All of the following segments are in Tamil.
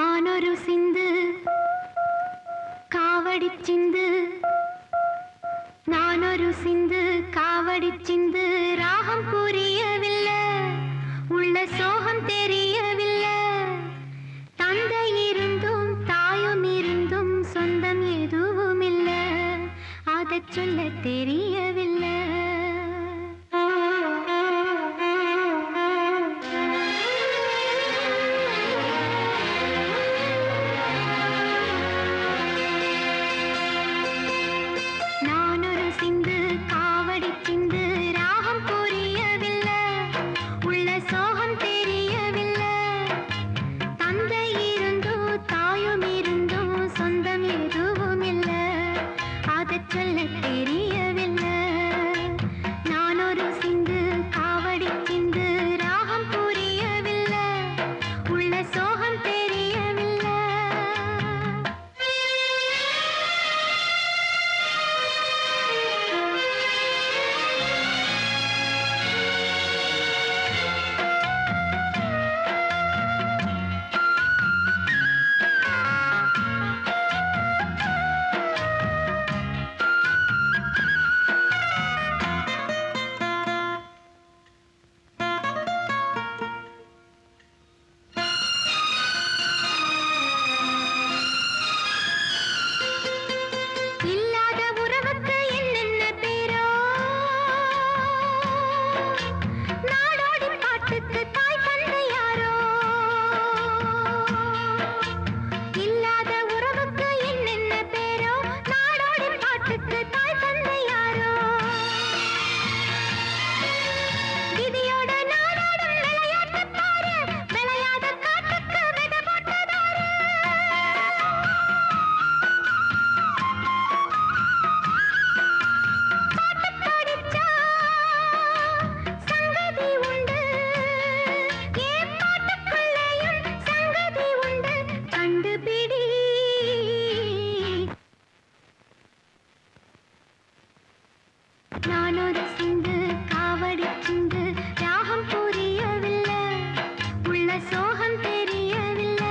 நானொரு சிந்து காவடி சிந்து, நானொரு சிந்து காவடி சிந்து. ராகம் புரியவில்லை, உள்ள சோகம் தெரியவில்லை. தந்தை இருந்தும் தாயும் இருந்தும் சொந்தம் எதுவும் இல்லை, அதை சொல்ல தெரியவில்லை. நானொரு சிந்து காவடி சிந்து, ராகம் புரியவில்லை, உள்ள சோகம் தெரியவில்லை.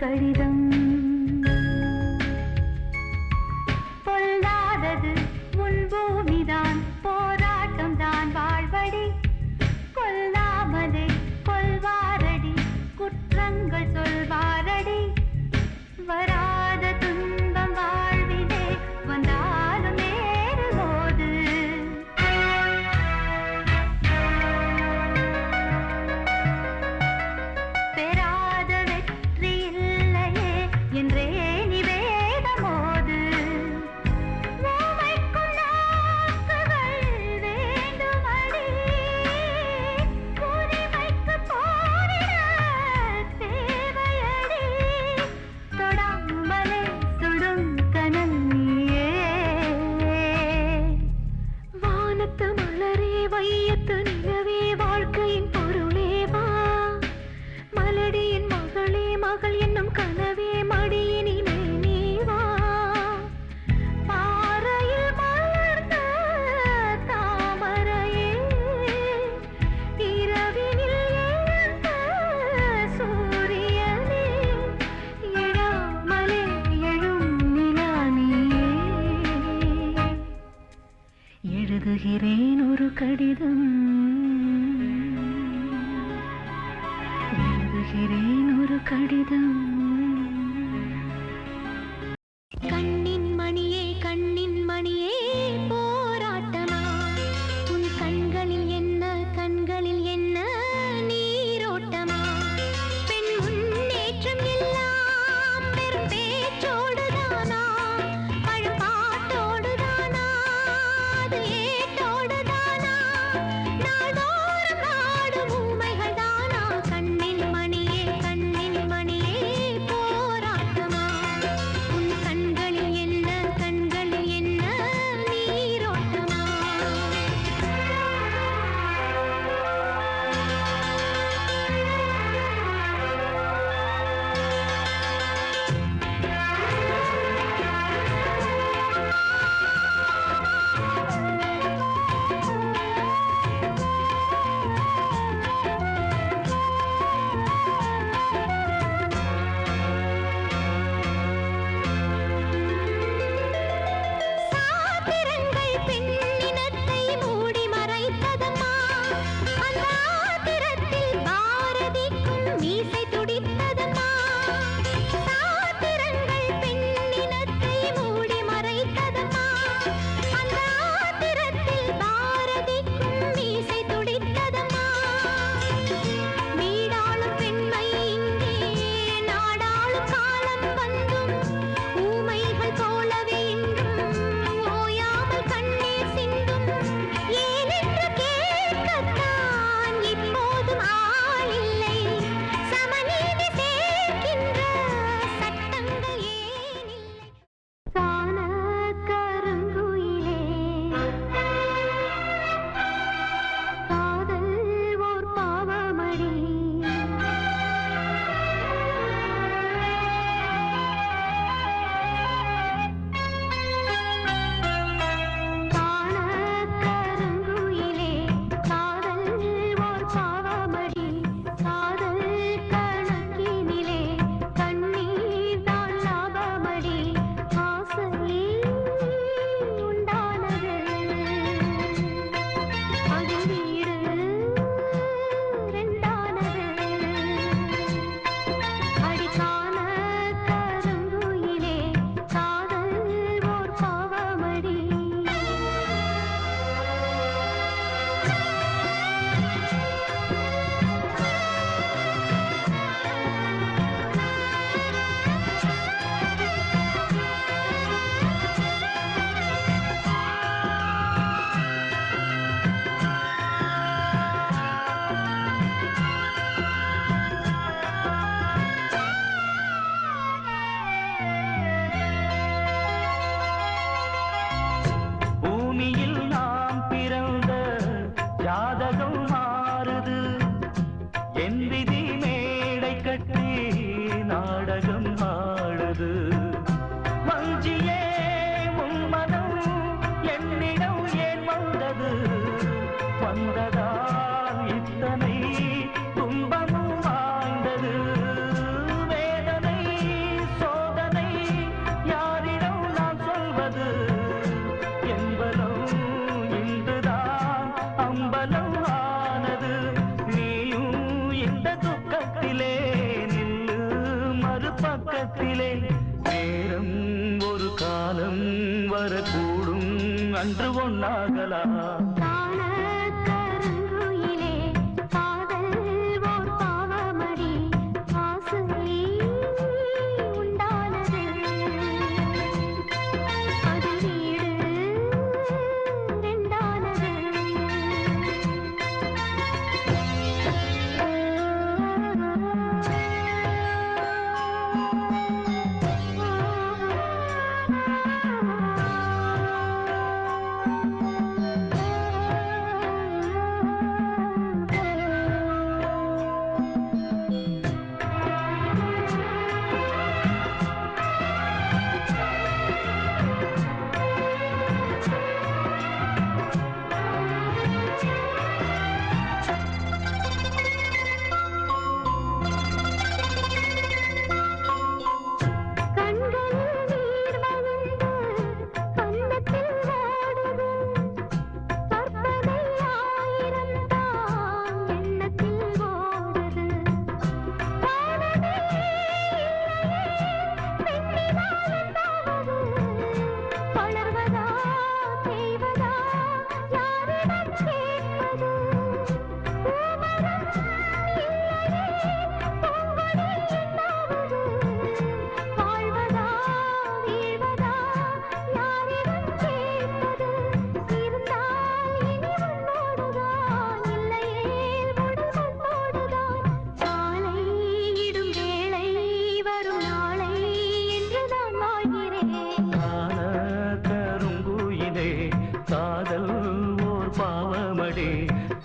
கடிதம். பொல்லாதது உன் பூமிதான், போராட்டம் தான் வாழ்வடி. கொல்லாமலே கொல்வாரடி, குற்றங்கள் சொல்வாரடி. வராத துன்பம் வாழ்விலே வந்தாலும் நேரும்போது பெறாத வெற்றி இல்லையே என்றே நிவேதமோது. ஊமைக்கும் நாக்குகள் வேண்டுமடி, உரிமைக்கு போரிட தேவையடி. தொடாமலே சுடும் கனல் நீயே. வானத்து மலரே, வையத்து நிலவே, வாழ்க்கையின் பொருளே வா. மலடியின் மகளே, மகள் என்னும் கனவே, மடியினிலே நீ வா. பாறையில் மலர்ந்த தாமரையே, இரவினில் எழுந்த சூரியனே, எழாமலே எழும் நிலா நீயே. எழுதுகிறேன் ஒரு கடிதம், எழுதுகிறேன் ஒரு கடிதம். கண்ணின் மணியே, கண்ணின் மணியே, போராட்டமா உன் கண்களில் என்ன, கண்களில் என்ன நீரோட்டமா? பெண் முன்னேற்றம் எல்லாம் வெறும் பேச்சோடுதானா? பழப்பாட்டோடுதானா? அது ஏட்டோடுதானா? நாள்தோறும் நாடும் ஊமைகள் தானா? கண்ணின் மணியே, கண்ணின் மணியே, காலம் வரக்கூடும் அன்று ஒன்னாகலாம்.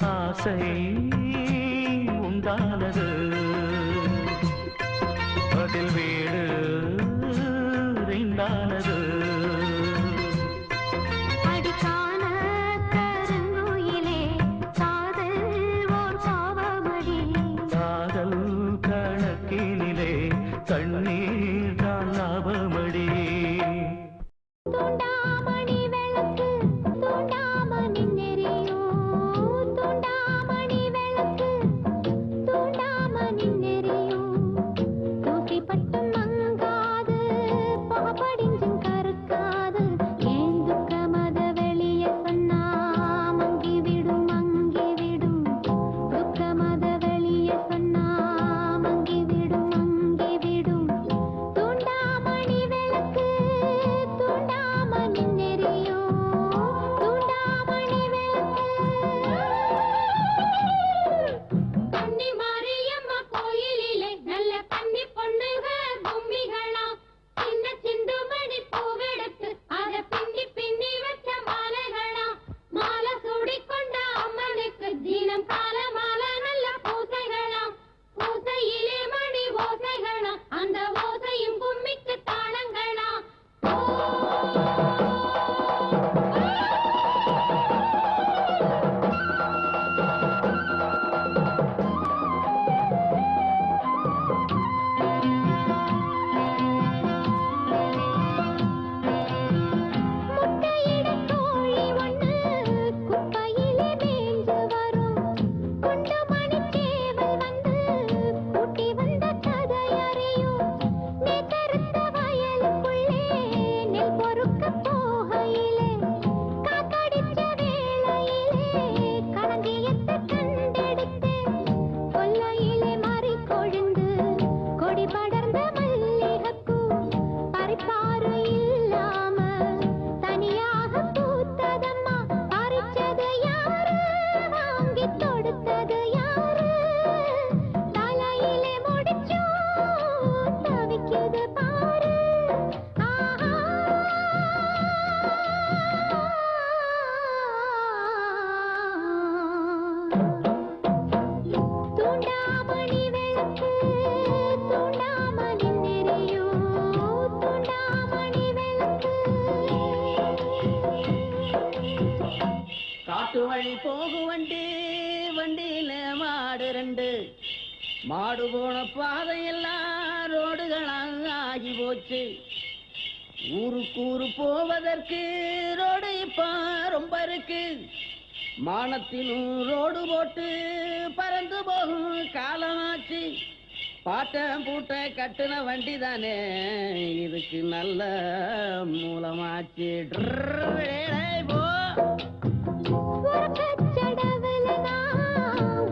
ஆசை உண்டானது அதில் வீடு ரெண்டானது. அடிக்கான கருங்குயிலே காதல் ஓர் பாவமடி. காதல் கணக்கினிலே தண்ணீர் தான் லாபமடி. தூண்டாமணி விளக்கு தூண்டாமணி நெறியும், தூண்டாமணி விளக்கு தூண்டாமணி நெறியும். தூசி பட்டும் மங்காது புகப்படிஞ்சும் கருக்காது. ஏன் துக்கமத வெளியே சொன்னா மங்கி விடும் மங்கி விடும். துக்கமத வெளியே சொன்னா மங்கி விடும் மங்கி விடும். தூண்டாமணி விளக்கு தூண்டாமணி நெறியும், தூண்டாமணி விளக்கு. கன்னி மாரியம்மா கோயிலிலே நல்ல கன்னி பொண்ணுக பொம்மிகளாம். சின்ன சிந்துமணி பூவெடுத்து அத பின்னி பின்னி வச்ச மாலைகளாம். மாலை சூடிக்கொண்ட அம்மனுக்கு தினம் கால மாலை நல்ல பூசைகளாம். பூசையிலே மணி ஓசைகளாம், அந்த ஓசையும் கும்மிக்கு தாளங்களாம். முட்டையிட கோழி ஒண்ணு குப்பையிலே மேய்ந்து வரும். குண்டுமணி சேவல் வந்து கூட்டி வந்த கதை அறியும். நேத்தறுத்த வயலுக்குள்ளே நெல் பொறுக்க போகையிலே காக்கடிச்ச வேளையிலே களஞ்சியத்தை கண்டெடுத்தேன். கொல்லையிலே மறி கொழுந்து கொடி படர்ந்த மல்லிகைப்பூ பறிப்பாரு இல்லாம தனியாக பூத்ததம்மா. பறிச்சது யாரு, வாங்கி தொடுத்தது யாரு? தலையிலே முடிச்சும் தவிக்குது பாரு. ஆஹா தூண்டாமணி விளக்கு தூண்டாமணி நெறியும், தூண்டாமணி விளக்கு. காட்டு வழி போகு வண்டி, வண்டியில மாடு ரெண்டு. மாடு போன பாதையெல்லாம் ரோடுகளாக ஆகி போச்சு. ஊருக்கு போவதற்கு ரோடு இப்ப ரொம்ப இருக்கு. மானத்திலும் ரோடு போட்டு பறந்து போகும் காலமாச்சு. பாட்டம் பூட்ட கட்டுன வண்டி தானே இதுக்கு நல்ல மூலமாச்சு. டேய் போ. உறக்கச்சடவுல நான்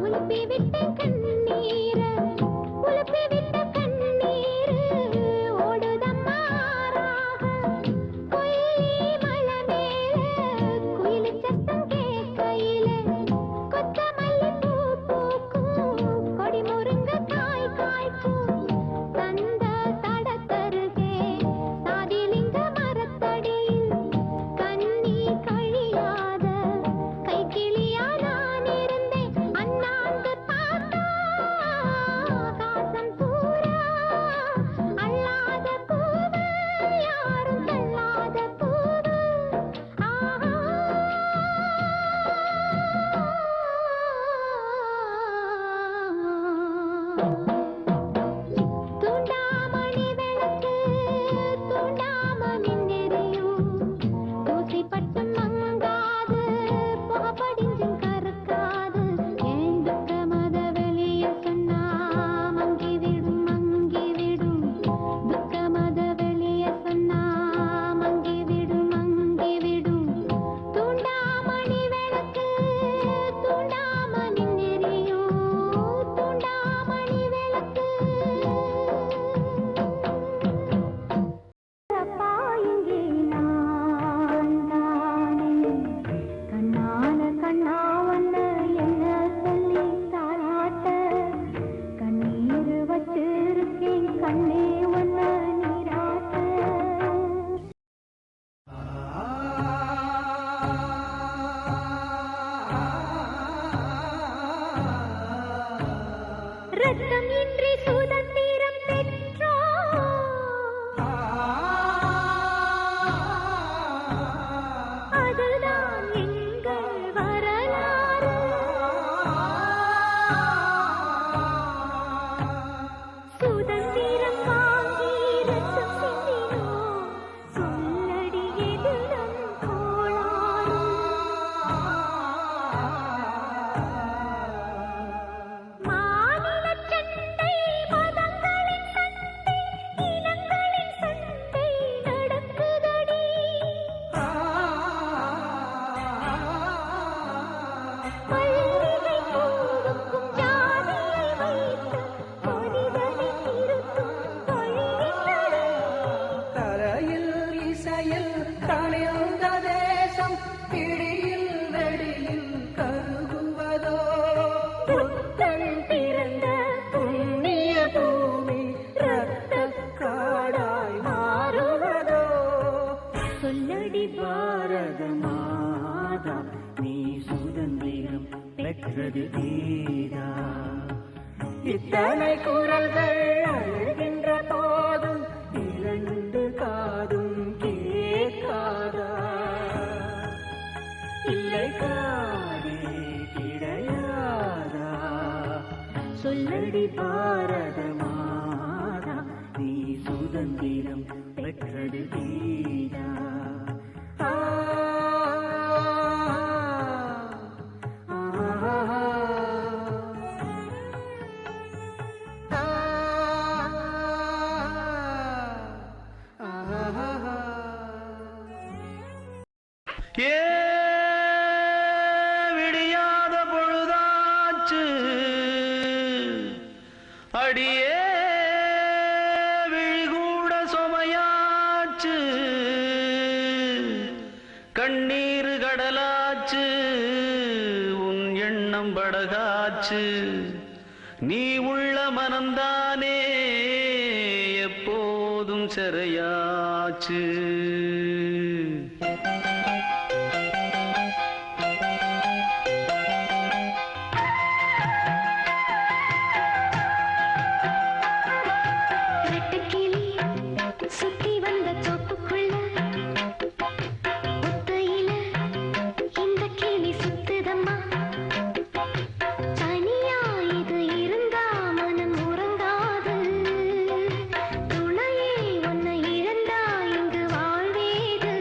உலுப்பி விட்ட கண்ணீர, உலுப்பி விட்ட கண்ணீர் ஓடுதம்மா ராக. கொல்லி மலை மேல குயிலு சத்தம் கேட்கையில, கொத்தமல்லி பூ பூக்கும், கொடி முருங்கைக்காய் காய்க்கும். தந்த தடத்தருகே சாதிலிங்க மரத்தடியில் கண்ணி கழியாத கைக்கிளியா நான் இருந்தேன். அண்ணாந்து பார்த்தா காசம் பூரா அள்ளாத பூவு, யாரும் தள்ளாத பூவு. ஆஹா தூண்டாமணி விளக்கு தூண்டாம நின்னெறியும், தூசி பட்டு மங்காது புகப்படிஞ்சும் கருக்காது. ஏன் துக்க மத வெளிய சொன்னா மங்கிவிடும் மங்கிவிடும், துக்க மத வெளிய சொன்னா மங்கிவிடும் மங்கிவிடும். தூண்டாமணி விளக்கு தூண்டாம நின்னெறியும், தூண்டாமணி விளக்கு. அப்பா இங்கே நான் தானே, கண்ணால கண்ணா வந்த என்ன சொல்லி தாராட்ட, கண்ணீர் வச்சிருக்கேன் கண்ணே ஒன்ன நீராட்ட. ரத்தம் இன்றி சுதந்திரம் பெற்றோம், அதுதான் எங்கள் வரலாறு. சுதந்திரம் வாங்கி ரத்தம் சிந்தினோம், சொல்லடி எது நம் கோளாறு. மாநிலச் சண்டை, மதங்களின் சண்டை, இனங்களின் சண்டை நடக்குதடி. பள்ளிகை போடுக்கும் ஜாதியை வைத்து மனிதனை திருத்தும் வழியில்லடி. கரையில் இசையில் கணிந்த தேசம் பிடியில் வெடியில் கருகுவதோ, புத்தன் பிறந்த புண்ணிய பூமி ரத்தக் காடாய் மாறுவதோ. சொல்லடி பாரத மாதா, நீ சுதந்திரம் பெற்றது நீதா. இத்தனை குரல்கள் அழுகின்ற போதும் இரண்டு காதும் கேட்காதா? இல்லை காதே கிடையாதா? சொல்லடி பாரத மாதா, நீ சுதந்திரம் பெற்றது நீதா. ஆ, ஆ, ஆ, ஏ விடியாத பொழுதாச்சு, அடியே விழிகூட சுமையாச்சு, கண்ணீர் கடலாச்சு, உன் எண்ணம் படகாச்சு. நீ உள்ள மனம்தானே எப்போதும் சிறையாச்சு. வெட்டுக்கிளி சுத்தி வந்த தோப்புக்குள்ள ஒத்தையில இந்த கிளி சுத்துதம்மா. தனியா இது இருந்தா மனம் உறங்காது, துணையே உன்னை இழந்தா இங்கு வாழ்வேது.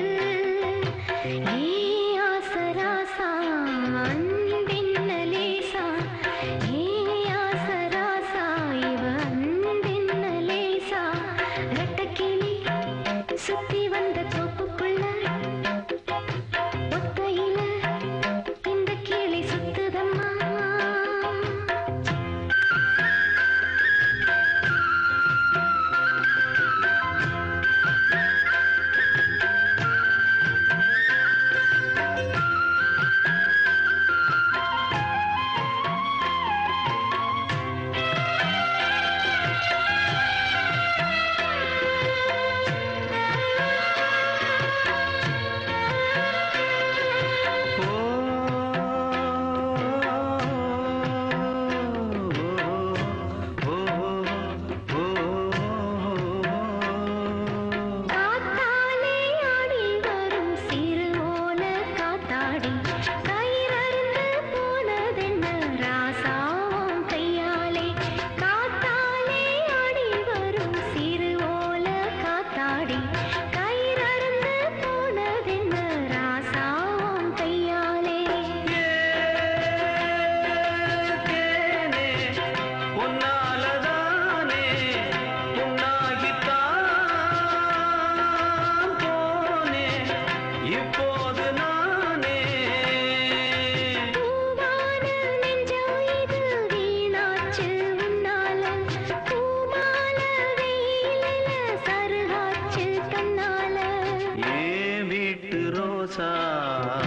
ரோசா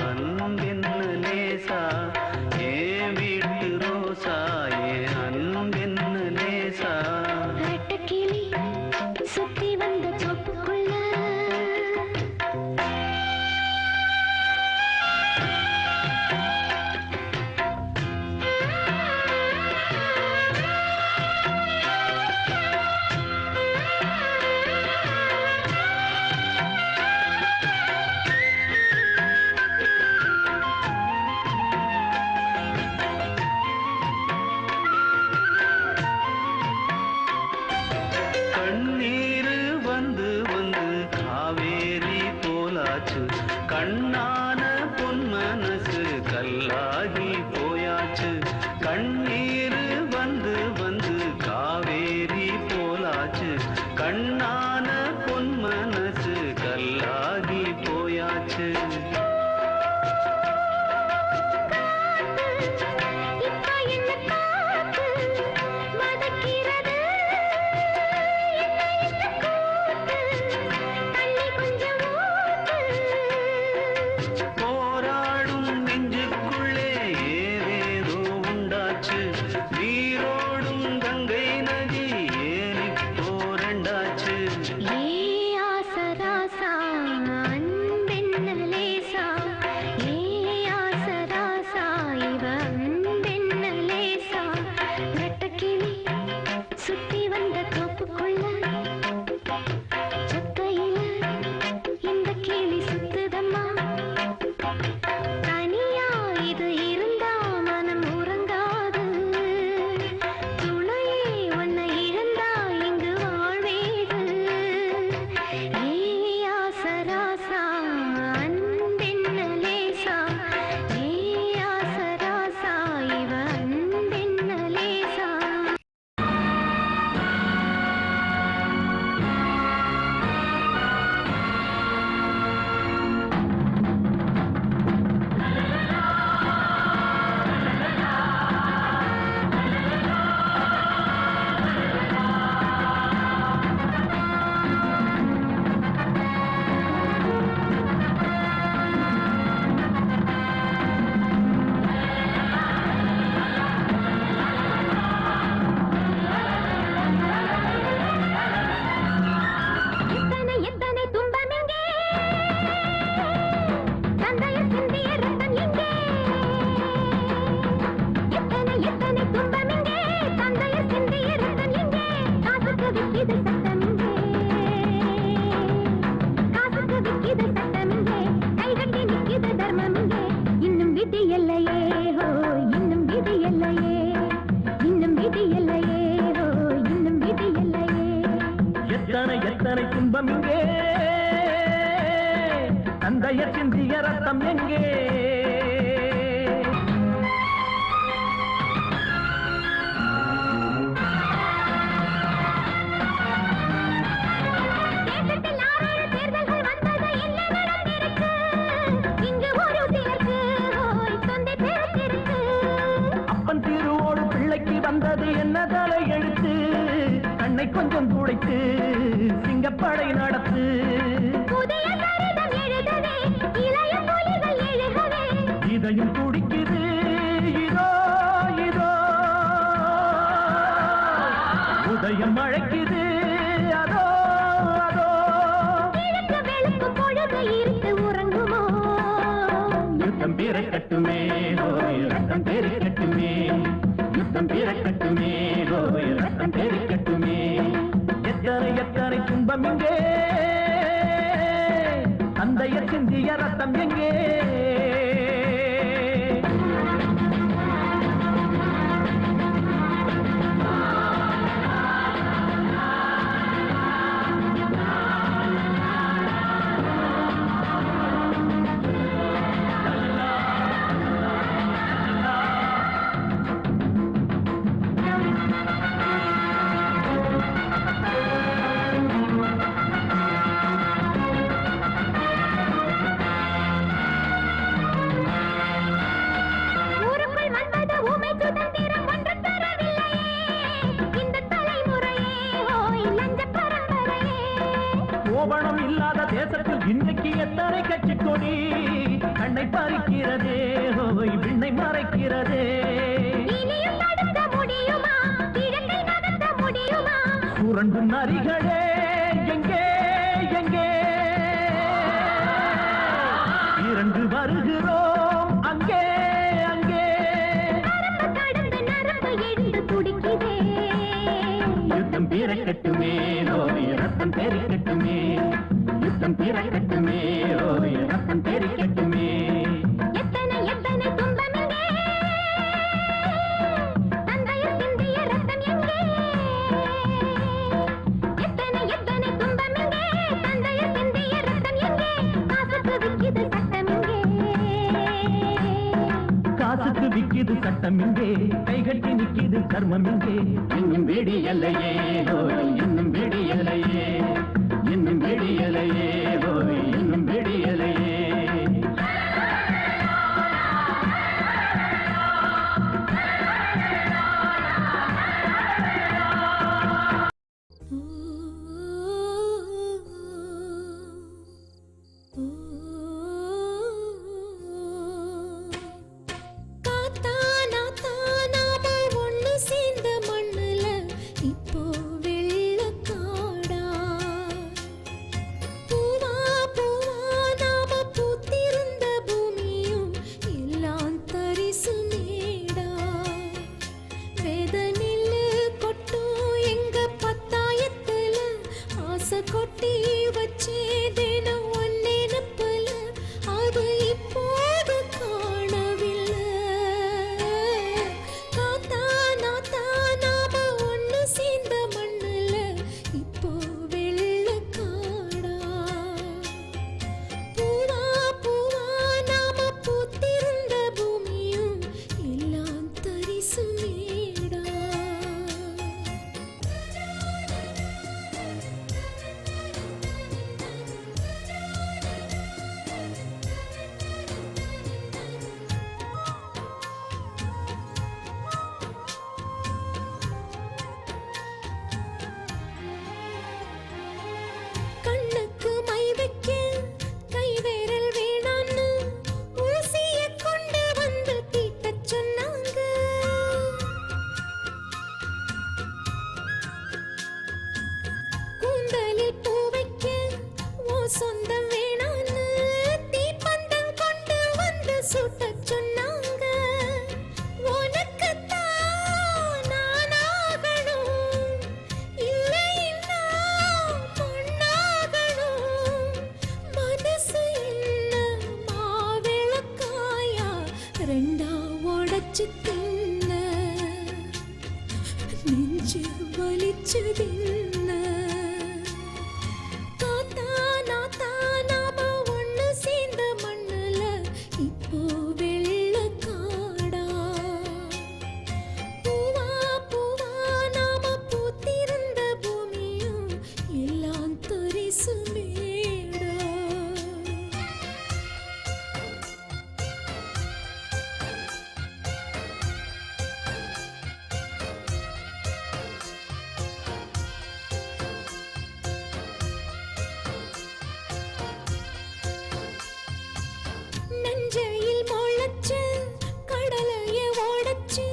அன்பென்ன லேசா ஏன் வீட்டு ரோசா ஏன் அன்பென்ன லேசா ரெட்டக்கிளி சுத்தி வந்த தோப்புக்குள்ள கண்ணீரு வந்து வந்து காவேரி போலாச்சு கண்ணான பொன் மனசு கல்லாகி போயாச்சு கண்ணீரு வந்து வந்து காவேரி போலாச்சு கண்ணான பொன் மனசு கல்லாகி போயாச்சு இப்ப என்ன காத்து மதக்கிறது என்ன கூத்து தண்ணி கொஞ்சம் ஊத்து போராடும் நெஞ்சுக்குள்ளே ஏதேதோ உண்டாச்சு நீரோடும் கங்கை நதி ஏனிப்போ ரெண்டாச்சு ஏ ஆசராசா அன்பென்ன லேசா ஏ ஆசராசா இவ அன்பென்ன லேசா ரெட்டக்கிளி சுத்தி வந்த தோப்புக்குள்ள சொத்தையில இந்த கிளி சுத்துதம்மா தனியா இது இருந்தா மனம் உறங்காது துணையே உன்னை இழந்தா இங்கு வாழ்வேது ஏ ஆசராசா அன்பென்ன லேசா ஏ ஆசராசா இவ அன்பென்ன லேசா எத்தனை எத்தனை துன்பம் எங்கே தந்தையர் சிந்திய ரத்தம் எங்கே எத்தனை எத்தனை துன்பம் எங்கே தந்தையர் சிந்திய ரத்தம் எங்கே காசுக்கு விக்கிது சட்டம் எங்கே காசுக்கு விக்கிது சட்டம் எங்கே கைகட்டி நிக்கிது தர்மம் எங்கே இன்னும் விதி இல்லையே ஹோ இன்னும் விதி இல்லையே இன்னும் விதி இல்லையே ஹோ இன்னும் விதி இல்லையே எத்தனை எத்தனை துன்பம் இங்கே தந்தையர் சிந்திய ரத்தம் எங்கே தேசத்தில் 6 தேர்தல்கள் வந்தது என்ன நடந்திருக்கு இங்கு ஒரு சிலருக்கு ஓய் தொந்தை பிறந்திருக்கு அப்பன் திருவோடு பிள்ளைக்கு வந்தது என்ன தலை எழுத்து கண்ணை கொஞ்சம் துடைத்து சிங்கப்படை நடத்து புதிய சரிதம் எழுதவே இளைய புலிகள் எழுகவே இதயம் துடிக்குது இதோ இதோ உதயம் அழைக்குது அதோ அதோ கிழக்கு வெளுக்கு பொழுது இருட்டு உறங்குமோ யுத்தம் பிறக்கட்டுமே ஹோய் ரத்தம் பெருக்கட்டுமே யுத்தம் பிறக்கட்டுமே ஹோய் ரத்தம் பெருக்கட்டுமே எத்தனை எத்தனை துன்பம் எங்கே தந்தையர் சிந்திய ரத்தம் எங்கே எத்தனை கட்சி கொடி கண்ணை பறிக்கிறதே ஹோய் விண்ணை மறைக்கிறதே இனியும் தடுக்க முடியுமா கிழக்கை நகர்த்த முடியுமா சுரண்டு நரிகளே எங்கே எங்கே இரண்டு வருகிறோம் அங்கே அங்கே நரம்பு கடந்து நரம்பு எழுந்து துடிக்குதே யுத்தம் பிறக்கட்டுமே ஓய் ரத்தம் தெரிக்கட்டுமே யுத்தம் பிறக்கட்டுமே ஓய் ரத்தம் தெரிக்கட்டுமே எத்தனை எத்தனை துன்பமிங்கே தந்தையர் சிந்திய ரத்தம் எங்கே எத்தனை எத்தனை துன்பமிங்கே தந்தையர் சிந்திய ரத்தம் எங்கே காசுக்கு விக்கிது சட்டம் காசுக்கு விக்கிது சட்டம் இங்கே கைகட்டி நிக்கிது கர்மம் இங்கே இன்னும் விடியலையே ஓய் இன்னும் விடியலையே இன்னும் விடியலையே ஓய் இன்னும் விடியலையே கொட்டி வச்சே தினம் ஒன்னெனப்புல அது இப்போது காணவில்லை காத்தா நாத்தா நாம ஒண்ணு சேர்ந்த மண்ணுல இப்போ வெள்ளக்காடா பூவா பூவா நாம பூத்திருந்த பூமியும் எல்லாம் தரிசு மேடா கண்ணுக்கு மை வைக்க கை விரல் வேணான்னு ஊசிய கொண்டு வந்து தீட்டச் சொன்னாங்க கூந்தலில் பூ வைக்க ஓ சொந்தம் வேணான்னு தீப்பந்தம் கொண்டு வந்து சுட்டச் சொன்னாங்க உனக்குத்தான் நானாகணும் இல்லைன்னா பொண்ணாகணும் மனசு என்ன மாவிளக்காயா ரெண்டா உடைச்சு தின்ன நெஞ்சு வலிச்சதின்ன காத்தா நாத்தா நாம ஒண்ணு சேர்ந்த மண்ணுல இப்போ வெள்ளக்காடா பூவா பூவா நாம பூத்திருந்த பூமியும் எல்லாம் தரிசு மேடா நஞ்சையில் முளைச்ச கடலைய ஓடச்சு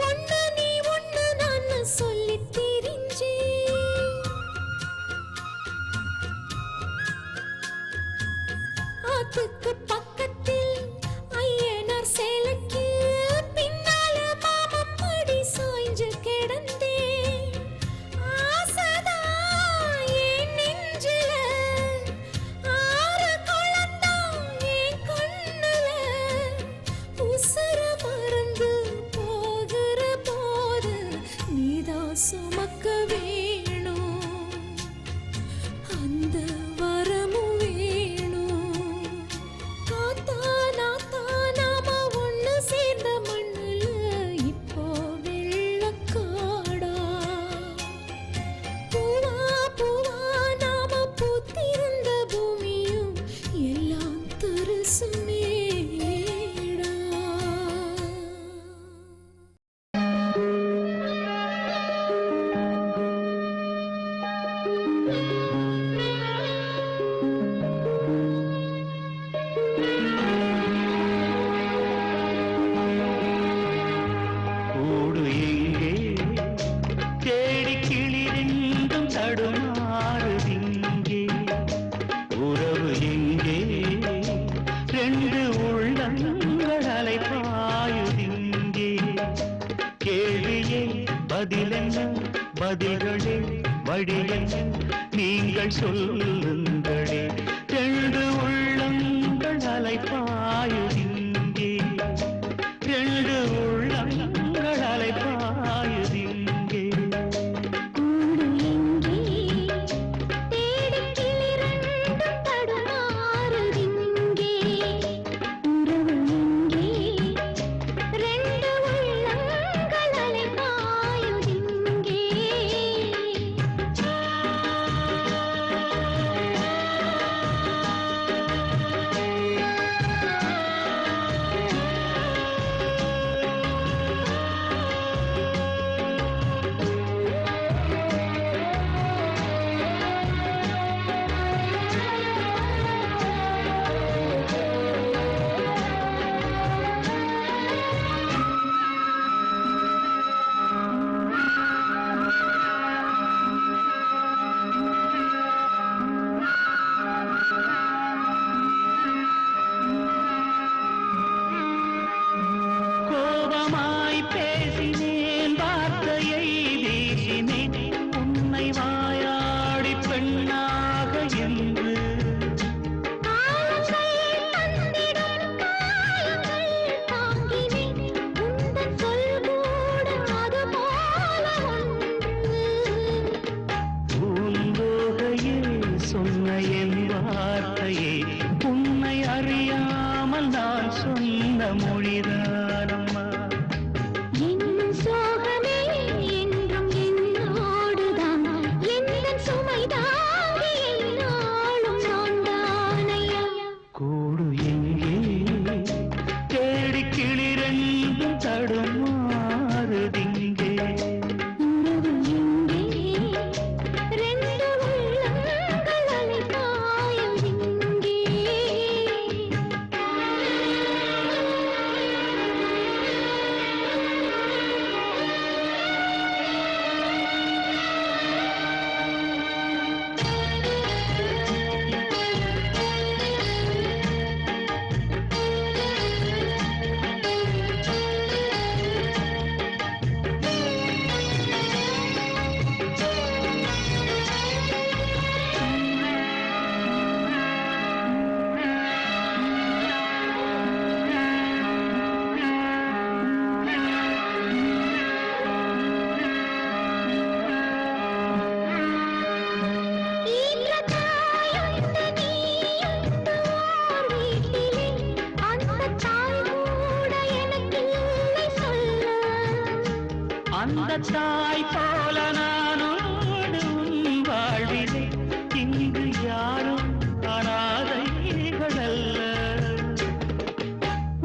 ஒண்ணு நீ ஒண்ணு நான் சொல்லி திரிஞ்சே ஆத்துக்கு பக்கத்தில் ஐயனார் சேலைக்கு பின்னால மாமம் படி சாய்ஞ்சு கிடந்தே ஆசதா என் நெஞ்சில ஆறு குழந்தா என் கண்ணுல உசுர மறந்து போகிற போது நீதான் சுமக்க வேணும் அந்த வரமும் வேணும் பதிலென்ன பதில்களே வழியென்ன நீங்கள் சொல்லுங்களே ரெண்டு உள்ளங்கள் அலைப்பாயுதிங்கே ரெண்டு உள்ளங்கள் அலைப்பாயுதிங்கே கூடு எங்கே தேடிக் கிளிரண்டும் தடுமாறுதிங்கே உறவு எங்கே ரெண்டு உள்ளங்கள் அலைபாயுதிங்கே கோபமாய் பேசினேன் வார்த்தையை வீசினேன் உன்னை வாயாடி பெண்ணாக என்று காலங்கள் தந்திடும் காயங்கள் தாங்கினேன் உந்தன் சொல் கூட அது போல ஒன்று பூந்தோகையே சொன்ன என் வார்த்தையே உன்னை அறியாமல் நான் சொன்ன மொழிதானம்மா என்னும் சோகமே என்றும் என்னோடுதான் எந்தன் சுமைதாங்கி என்னாலும் நான்தானையா கூடு எங்கே தேடி கிளிரெண்டும் தடுமாறுதிங்கே உறவு எங்கே ரெண்டு உள்ளங்கள் அலைபாயுதிங்கே ஈன்ற தாயுண்டு நீயுண்டு ஓர் வீட்டிலே அந்த தாய் கூட எனக்கில்லை சொல்ல அந்த தாய் போல நானோடு உன் வாழ்விலே இங்கு யாரும் அனாதைகள் அல்ல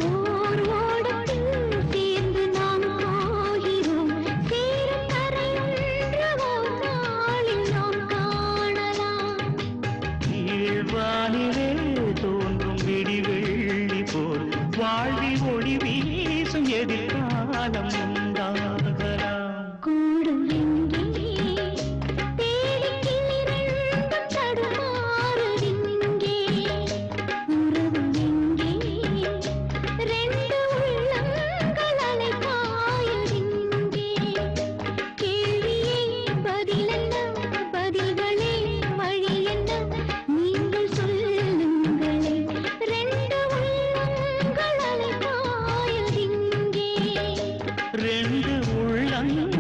ஓர் ஓடத்தில் சேர்ந்து நாம் போகிறோம் சேரும் கரையொன்று ஓர் நாளில் நாம் காணலாம் கீழ்வானிலே தோன்றும் விடிவெள்ளி போல் வாழ்வில் ஒளி வீசும் எதிர்காலம் உண்டாகலாம் கூடு எங்கே தேடிக் கிளிரெண்டும் தடுமாறுதிங்கே உறவு எங்கே ரெண்டு உள்ளங்கள் அலைபாயுதிங்கே கேள்வியே பதிலென்ன பதில்களே வழி என்ன நீங்கள் சொல்லுங்களே ரெண்டு உள்ளங்கள் அலைபாயுதிங்கே ரெண்டு உள்ளங்கள்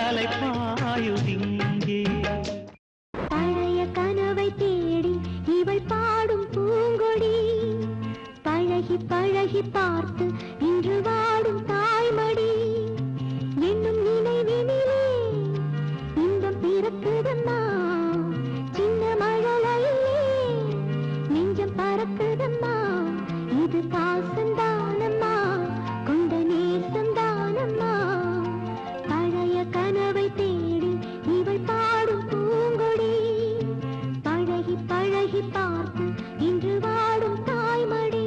அலைப்பாயுதிங்கே பழைய கனவை தேடி இவள் பாடும் பூங்கொடி பழகி பழகி பார்த்து இன்று வாடும் தாய்மடி என்னும் நினைவினிலே இன்பம் பிறக்குதம்மா சின்ன மழலையிலே நெஞ்சம் பறக்குதம்மா இது பாசந்தானம்மா கொண்ட நேசந்தானம்மா பழைய கனவை தேடி இவள் பாடும் பூங்கொடி பழகி பழகி பார்த்து இன்று வாடும் தாய்மடி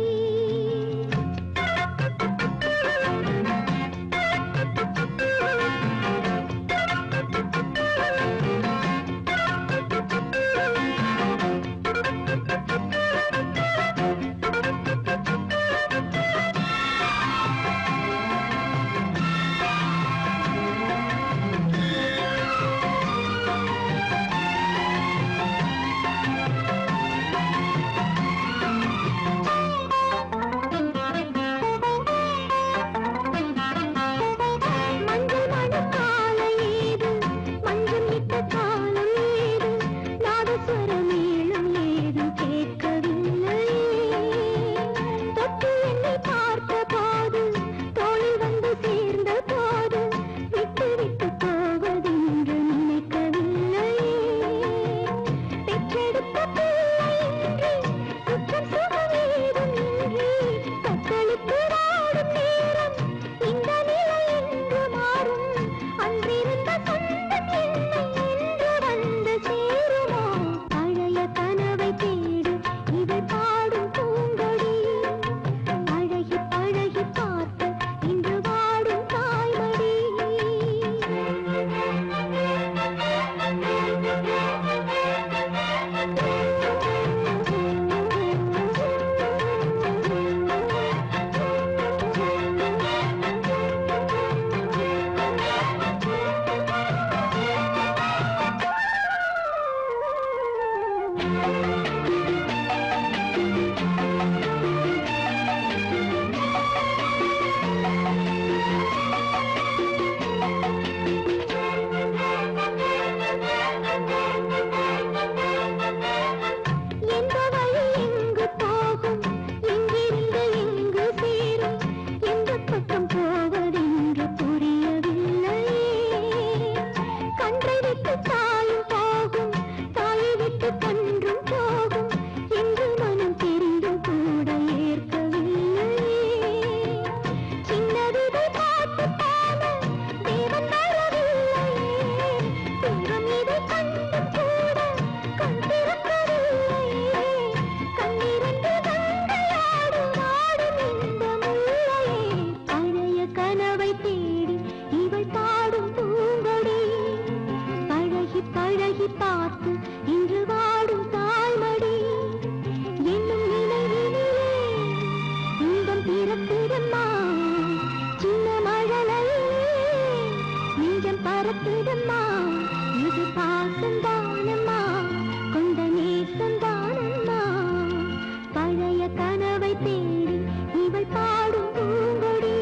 உன்னை தேடி இவள் பாடும் பூங்கொடி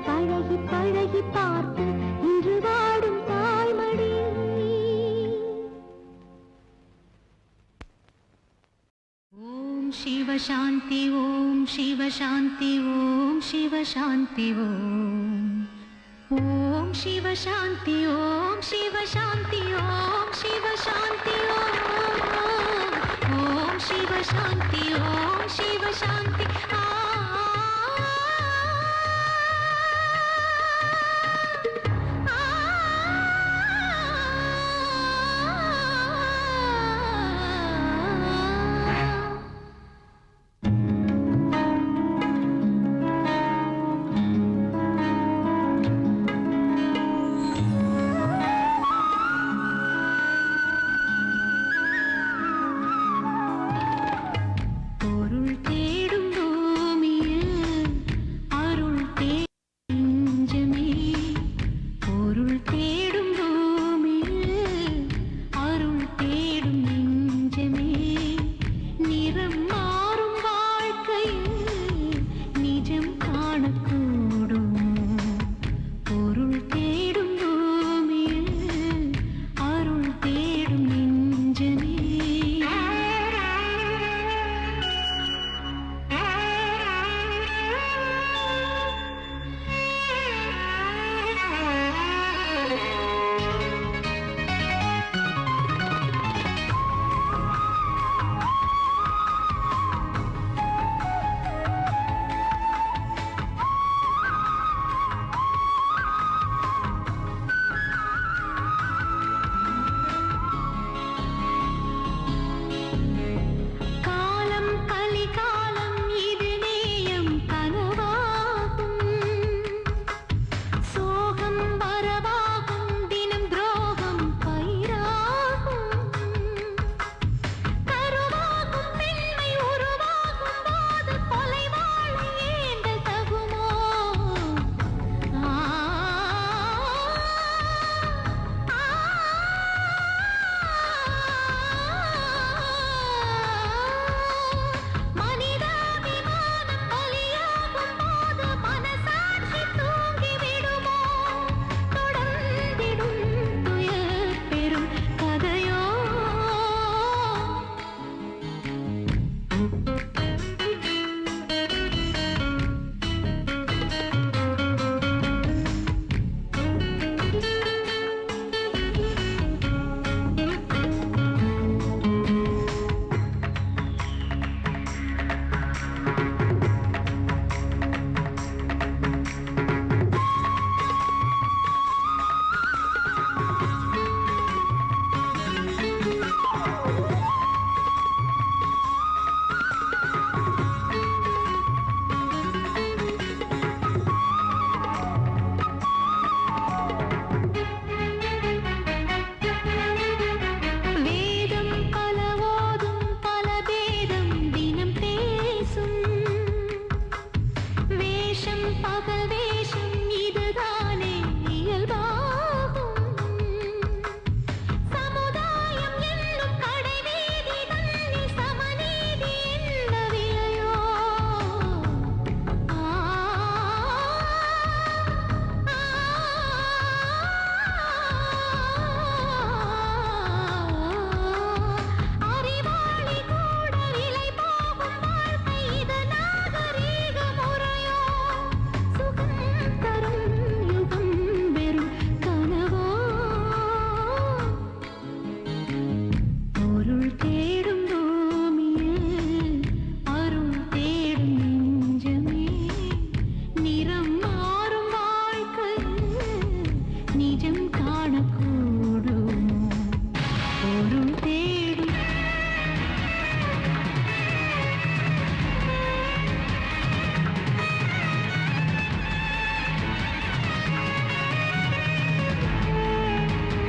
பழகி பழகி பார்த்து இன்று வாடும் தாய்மடி ஓம் சிவ சாந்தி ஓம் சிவ சாந்தி ஓம் சிவ சாந்தி ஓம் சிவ சாந்தி ஓம் சிவ சாந்தி ஓம் சிவ சாந்தி ஓம் சிவ சாந்தி ஓம் சிவ சாந்தி